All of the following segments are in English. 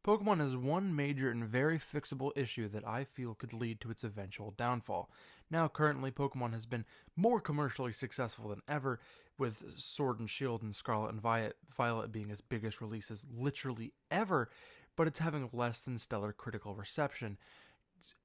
Pokemon has one major and very fixable issue that I feel could lead to its eventual downfall. Now, currently, Pokemon has been more commercially successful than ever, with Sword and Shield and Scarlet and Violet being its biggest releases literally ever, but it's having less than stellar critical reception.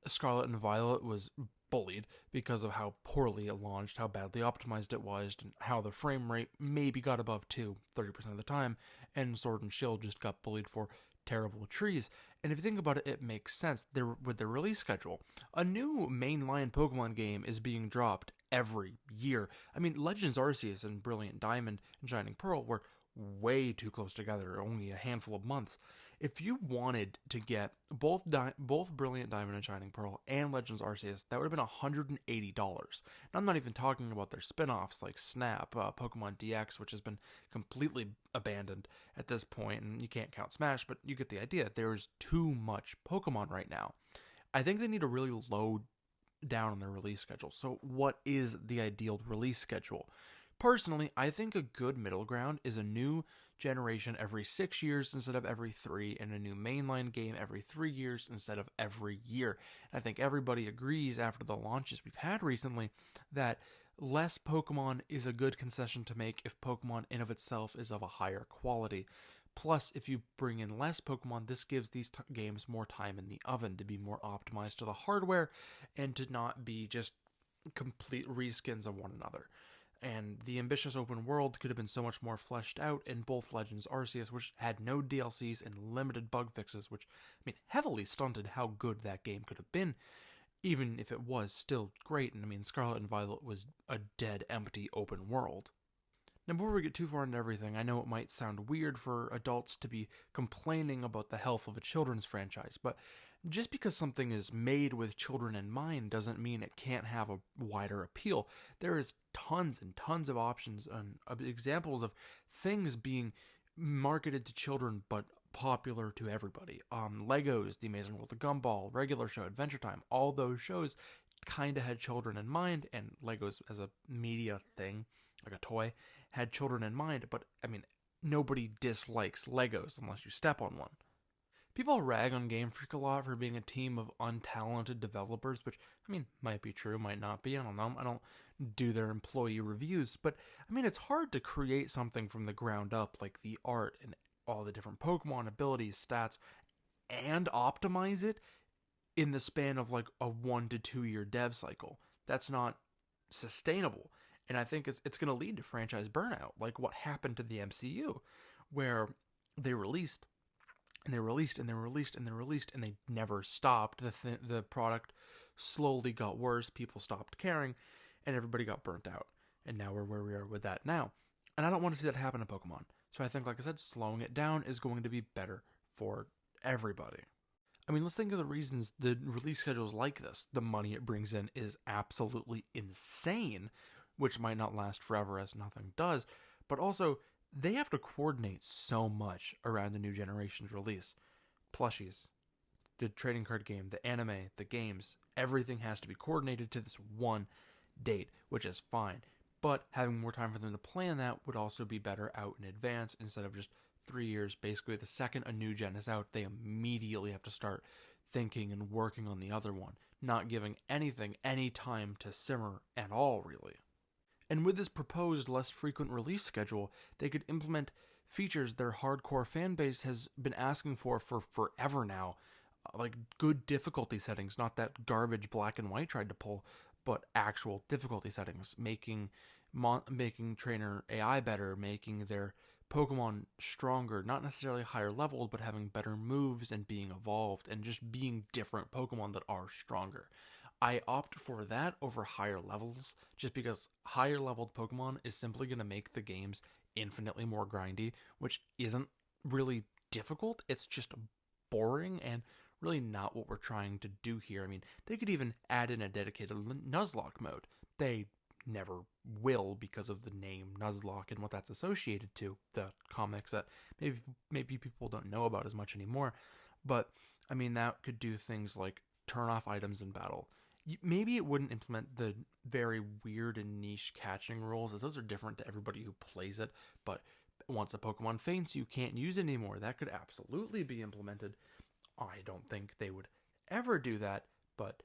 Scarlet and Violet was bullied because of how poorly it launched, how badly optimized it was, and how the frame rate maybe got above 2 30% of the time, and Sword and Shield just got bullied for terrible trees. And if you think about it, it makes sense. With their release schedule, a new mainline Pokemon game is being dropped every year. I mean, Legends Arceus and Brilliant Diamond and Shining Pearl were way too close together, only a handful of months. If you wanted to get both Brilliant Diamond and Shining Pearl and Legends Arceus, that would have been $180. And I'm not even talking about their spin-offs like Snap, Pokemon DX, which has been completely abandoned at this point, and you can't count Smash, but you get the idea. There's too much Pokemon right now. I think they need to really low down on their release schedule. So what is the ideal release schedule? Personally, I think a good middle ground is a new generation every 6 years instead of every 3, and a new mainline game every 3 years instead of every year. And I think everybody agrees after the launches we've had recently that less Pokemon is a good concession to make if Pokemon in of itself is of a higher quality. Plus, if you bring in less Pokemon, this gives these games more time in the oven to be more optimized to the hardware and to not be just complete reskins of one another. And the ambitious open world could have been so much more fleshed out in both Legends Arceus, which had no DLCs and limited bug fixes, which, I mean, heavily stunted how good that game could have been, even if it was still great. And I mean, Scarlet and Violet was a dead, empty open world. Now, before we get too far into everything, I know it might sound weird for adults to be complaining about the health of a children's franchise, but just because something is made with children in mind doesn't mean it can't have a wider appeal. There is tons and tons of options and examples of things being marketed to children but popular to everybody. Legos, The Amazing World of Gumball, Regular Show, Adventure Time, all those shows kind of had children in mind, and Legos as a media thing, like a toy, had children in mind, but I mean, nobody dislikes Legos unless you step on one. People rag on Game Freak a lot for being a team of untalented developers, which, I mean, might be true, might not be, I don't know. I don't do their employee reviews, but, I mean, it's hard to create something from the ground up, like the art and all the different Pokemon abilities, stats, and optimize it in the span of, like, a 1 to 2 year dev cycle. That's not sustainable, and I think it's going to lead to franchise burnout, like what happened to the MCU, where they released and they released and they released and they released and they never stopped. The product slowly got worse, people stopped caring, and everybody got burnt out. And now we're where we are with that now. And I don't want to see that happen to Pokemon. So I think, like I said, slowing it down is going to be better for everybody. I mean, let's think of the reasons the release schedule is like this. The money it brings in is absolutely insane, which might not last forever as nothing does, but also they have to coordinate so much around the new generation's release. Plushies, the trading card game, the anime, the games, everything has to be coordinated to this one date, which is fine. But having more time for them to plan that would also be better out in advance instead of just 3 years. Basically, the second a new gen is out, they immediately have to start thinking and working on the other one, not giving anything any time to simmer at all, really. And with this proposed less frequent release schedule, they could implement features their hardcore fan base has been asking for forever now. Like good difficulty settings, not that garbage black and white tried to pull, but actual difficulty settings, making trainer AI better, making their Pokemon stronger, not necessarily higher leveled, but having better moves and being evolved and just being different Pokemon that are stronger. I opt for that over higher levels just because higher leveled Pokemon is simply going to make the games infinitely more grindy, which isn't really difficult. It's just boring and really not what we're trying to do here. I mean, they could even add in a dedicated Nuzlocke mode. They never will because of the name Nuzlocke and what that's associated to, the comics that maybe people don't know about as much anymore. But, I mean, that could do things like turn off items in battle. Maybe it wouldn't implement the very weird and niche catching rules, as those are different to everybody who plays it, but Once a Pokemon faints, you can't use it anymore. That could absolutely be implemented. I don't think they would ever do that, but,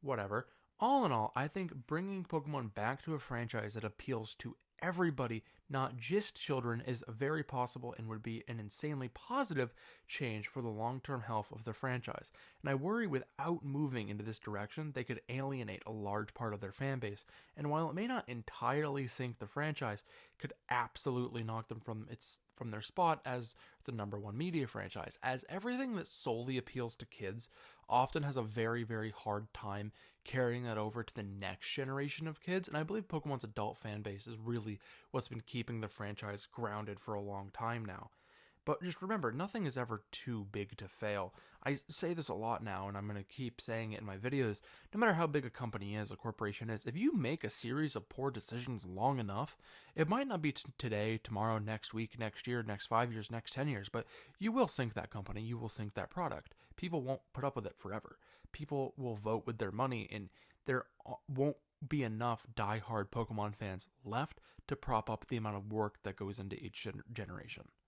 whatever. All in all, I think bringing Pokemon back to a franchise that appeals to everybody, not just children, is very possible and would be an insanely positive change for the long-term health of the franchise. And I worry without moving into this direction, they could alienate a large part of their fan base. And while it may not entirely sink the franchise, it could absolutely knock them from their spot as the number one media franchise, as everything that solely appeals to kids often has a very, very hard time carrying that over to the next generation of kids. And I believe Pokemon's adult fan base is really what's been keeping the franchise grounded for a long time now. But just remember, nothing is ever too big to fail. I say this a lot now, and I'm going to keep saying it in my videos. No matter how big a company is, a corporation is, if you make a series of poor decisions long enough, it might not be today, tomorrow, next week, next year, next 5 years, next 10 years, but you will sink that company, you will sink that product. People won't put up with it forever. People will vote with their money, and there won't be enough die-hard Pokemon fans left to prop up the amount of work that goes into each generation.